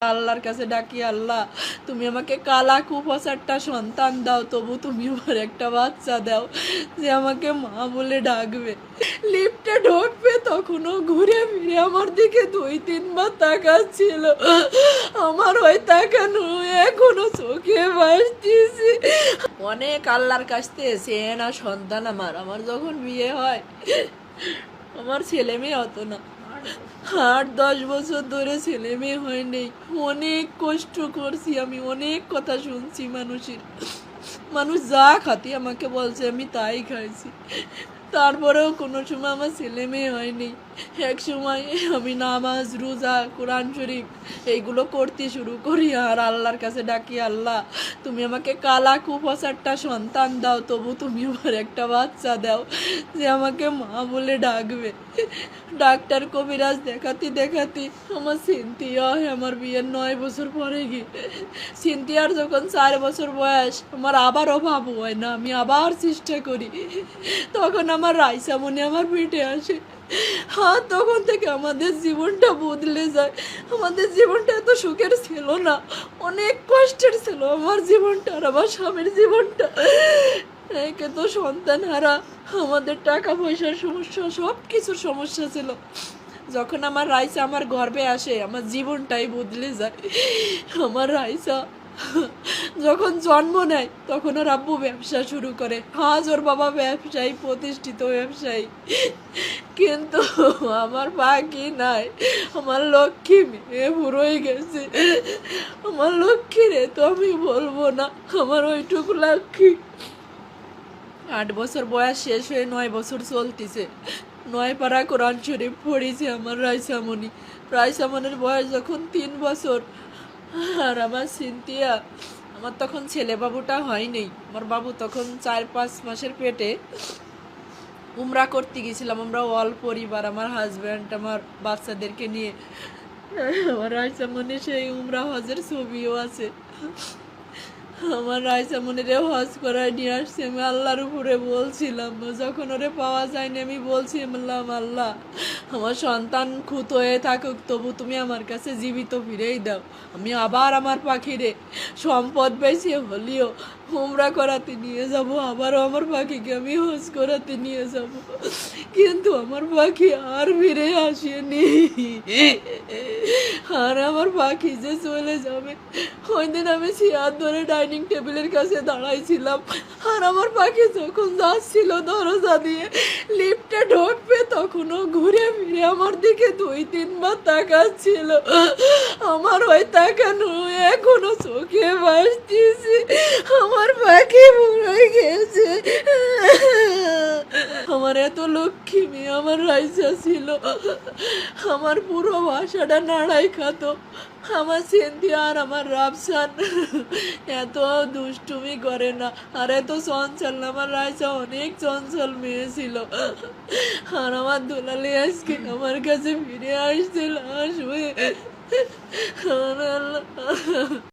আল্লাহর কাছে ডাকি, আল্লাহ তুমি আমাকে কালা কুফাসারটা সন্তান দাও, তবু তুমি আমার একটা বাচ্চা দাও যে আমাকে মা বলে ডাকবে। লিফটে ঢুকবে তখনও ঘুরে ফিরে আমার দিকে 2-3 বার তাকাচ্ছিল। আমার ওই তাকানো এখনো চোখে ভাসতেছে। অনেক আল্লাহর কাছ থেকে চেয়ে না সন্তান আমার। আমার যখন বিয়ে হয় আমার ছেলে মেয়ে হতো না, 8-10 বছর ধরে ছেলে মেয়ে হয়নি। অনেক কষ্ট করছি আমি, অনেক কথা শুনছি মানুষের। মানুষ যা খাতি আমাকে বলছে আমি তাই খাইছি, তারপরেও কোনো সময় আমার ছেলে মেয়ে হয়নি। এক সময় আমি নামাজ রোজা কোরআন শরীফ এইগুলো করতে শুরু করি আর আল্লাহর কাছে ডাকি, আল্লাহ তুমি আমাকে কালা কুফাসারটা সন্তান দাও, তবু তুমি আমার একটা বাচ্চা দাও যে আমাকে মা বলে ডাকবে। ডাক্তার কবিরাজ দেখাতে আমার সিনথিয়া হয় আমার বিয়ের 9 বছর পরে গিয়ে। সিনথিয়ার যখন 4 বছর বয়স আমার আবারও বাবু হয় না, আমি আবার চেষ্টা করি। তখন আমার রাইসা মনে আমার পেটে আসে। হ্যাঁ, তখন থেকে আমাদের জীবনটা বদলে যায়। আমাদের জীবনটা এত সুখের ছিল না, অনেক কষ্টের ছিল আমার জীবনটা আর আমার স্বামীর জীবনটা। একে তো সন্তান হারা, আমাদের টাকা পয়সার সমস্যা, সব কিছুর সমস্যা ছিল। যখন আমার রাইসা আমার গর্ভে আসে আমার জীবনটাই বদলে যায়। আমার রাইসা যখন জন্ম নেয় তখন ওর আব্বু ব্যবসা শুরু করে। আজ ওর বাবা ব্যবসায়ী, প্রতিষ্ঠিত ব্যবসায়ী, কিন্তু আমার বাকি নাই। আমার লক্ষ্মী মেয়ে বুড়োই গেছে। আমার লক্ষ্মী রে তো আমি বলবো না, আমার ওইটুকু লক্ষ্মী। 8 বছর বয়স শেষ হয়ে 9 বছর চলতেছে। 9 পারা কোরআন শরীফ পড়েছে আমার রাইসামণি। রাইসামণির বয়স যখন 3 বছর আর আমার সিনথিয়া, আমার তখন ছেলে বাবুটা হয়নি। আমার বাবু তখন 4-5 মাসের পেটে। উমরা করতে গেছিলাম আমরা অল পরিবার, আমার হাজব্যান্ড আমার বাচ্চাদেরকে নিয়ে। আমার রাইসামণি সেই উমরা হজের ছবিও আছে। আমার রাইসামণিরেও হজ করায় নিয়ে আসছে। আমি আল্লাহর উপরে বলছিলাম, যখন ওরে পাওয়া যায়নি আমি বলছিলাম, আল্লাহ আমার সন্তান খুঁত হয়ে থাকুক, তবু তুমি আমার কাছে জীবিত ফিরেই দাও। আমি আবার আমার পাখিরে সম্পদ বেশি হলেও উমরা করাতে নিয়ে যাব, আবারও আমার পাখিকে আমি হজ করাতে নিয়ে যাব। কিন্তু আমার পাখি আর ফিরে আসেনি। আর আমার পাখি যে চলে যাবে, ওই দিন আমি চেয়ার ধরে ডাইনিং টেবিলের কাছে দাঁড়াইছিলাম আর আমার পাখি যখন যাচ্ছিল দরজা দিয়ে লিফটে ঢুকবে তখনও ঘুরে ফিরে আমার দিকে 2-3 বার তাকাচ্ছিল। আমার ওই তাকানো এখনো চোখে ভাসতেছে। আমার পাখি মরে গেছে। আমার এত লক্ষ্মী মেয়ে আমার রাইসা ছিল। আমার পুরো বাসাটা নাড়াই খাতো। আমার সিনথিয়া আর আমার রাফসান এত দুষ্টুমি করে না আর এত চঞ্চল না। আমার রাইসা অনেক চঞ্চল মেয়ে ছিল। আর আমার দুলালি আজকে আমার কাছে ফিরে আসছিল আসবে।